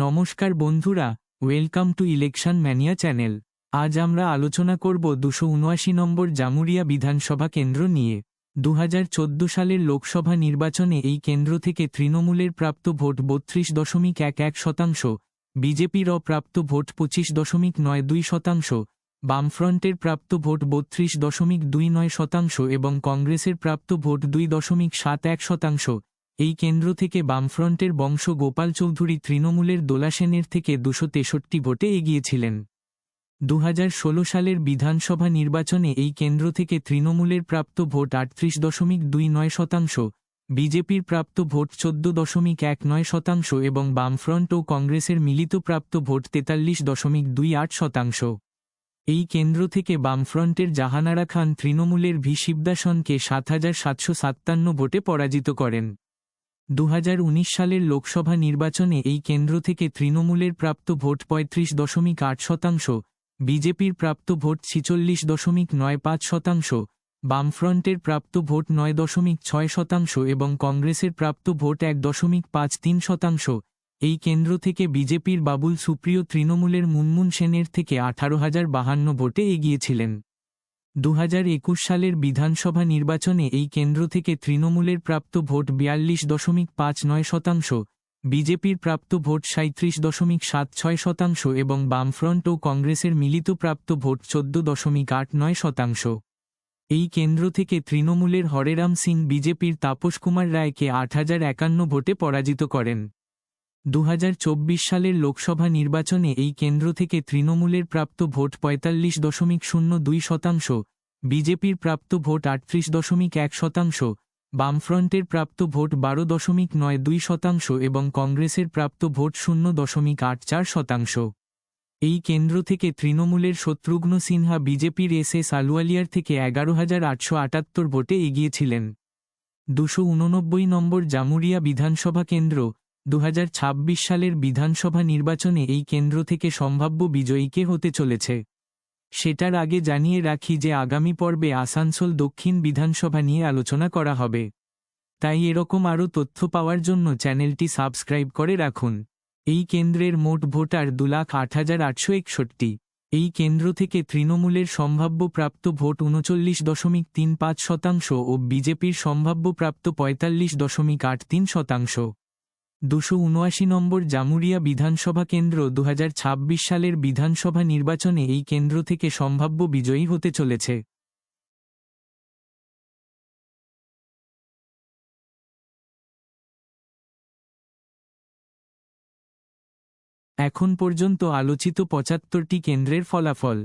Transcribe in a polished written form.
নমস্কার বন্ধুরা, welcome to election mania channel. আজ আমরা আলোচনা করব 279 নম্বর জামুরিয়া বিধানসভা কেন্দ্র নিয়ে। 2014 সালের লোকসভা নির্বাচনে এই কেন্দ্র থেকে তৃণমূলের প্রাপ্ত ভোট 32.11%, বিজেপির অপ্রাপ্ত ভোট 25.92%, বামফ্রন্টের প্রাপ্ত ভোট 32.29% এবং কংগ্রেসের প্রাপ্ত ভোট 2.71%। এই কেন্দ্র থেকে বামফ্রন্টের বংশ গোপাল চৌধুরী তৃণমূলের দোলা সেনের থেকে 263 ভোটে এগিয়েছিলেন। 2016 সালের বিধানসভা নির্বাচনে এই কেন্দ্র থেকে তৃণমূলের প্রাপ্ত ভোট 38.29%, বিজেপির প্রাপ্ত ভোট 14.19% এবং বামফ্রন্ট ও কংগ্রেসের মিলিত প্রাপ্ত ভোট 43.28%। এই কেন্দ্র থেকে বামফ্রন্টের জাহানারা খান তৃণমূলের ভি শিবদাসনকে 7,757 ভোটে পরাজিত করেন। 2019 সালের লোকসভা নির্বাচনে এই কেন্দ্র থেকে তৃণমূলের প্রাপ্ত ভোট 35.8%, বিজেপির প্রাপ্ত ভোট 46.95%, বামফ্রন্টের প্রাপ্ত ভোট 9.6% এবং কংগ্রেসের প্রাপ্ত ভোট 1.53%। এই কেন্দ্র থেকে বিজেপির বাবুল সুপ্রিয় তৃণমূলের মুনমুন সেনের থেকে 18,052 ভোটে এগিয়েছিলেন। 2021 সালের বিধানসভা নির্বাচনে এই কেন্দ্র থেকে তৃণমূলের প্রাপ্ত ভোট 42.59%, বিজেপির প্রাপ্ত ভোট 37.76% এবং বামফ্রন্ট ও কংগ্রেসের মিলিত প্রাপ্ত ভোট 14.89%। এই কেন্দ্র থেকে তৃণমূলের হরেরাম সিং বিজেপির তাপস কুমার রায়কে 8,051 ভোটে পরাজিত করেন। 2024 সালের লোকসভা নির্বাচনে এই কেন্দ্র থেকে তৃণমূলের প্রাপ্ত ভোট 45.02%, বিজেপির প্রাপ্ত ভোট 38.1%, বামফ্রন্টের প্রাপ্ত ভোট 12.92% এবং কংগ্রেসের প্রাপ্ত ভোট 0.84%। এই কেন্দ্র থেকে তৃণমূলের শত্রুঘ্ন সিনহা বিজেপির এস আলুওয়ালিয়ার থেকে 11,878 ভোটে এগিয়েছিলেন। 289 নম্বর জামুরিয়া বিধানসভা কেন্দ্র। 2026 সালের বিধানসভা নির্বাচনে এই কেন্দ্র থেকে সম্ভাব্য বিজয়ী কে হতে চলেছে সেটার আগে জানিয়ে রাখি যে আগামী পর্বে আসানসোল দক্ষিণ বিধানসভা নিয়ে আলোচনা করা হবে, তাই এরকম আরও তথ্য পাওয়ার জন্য চ্যানেলটি সাবস্ক্রাইব করে রাখুন। এই কেন্দ্রের মোট ভোটার 2,08,861। এই কেন্দ্র থেকে তৃণমূলের সম্ভাব্য প্রাপ্ত ভোট 39.35% ও বিজেপির সম্ভাব্য প্রাপ্ত 45.83%। 279 নম্বর জামুরিয়া বিধানসভা কেন্দ্র। 2026 সালের বিধানসভা নির্বাচনে এই কেন্দ্র থেকে সম্ভাব্য বিজয়ী হতে চলেছে এখন পর্যন্ত আলোচিত 75টি কেন্দ্রের ফলাফল।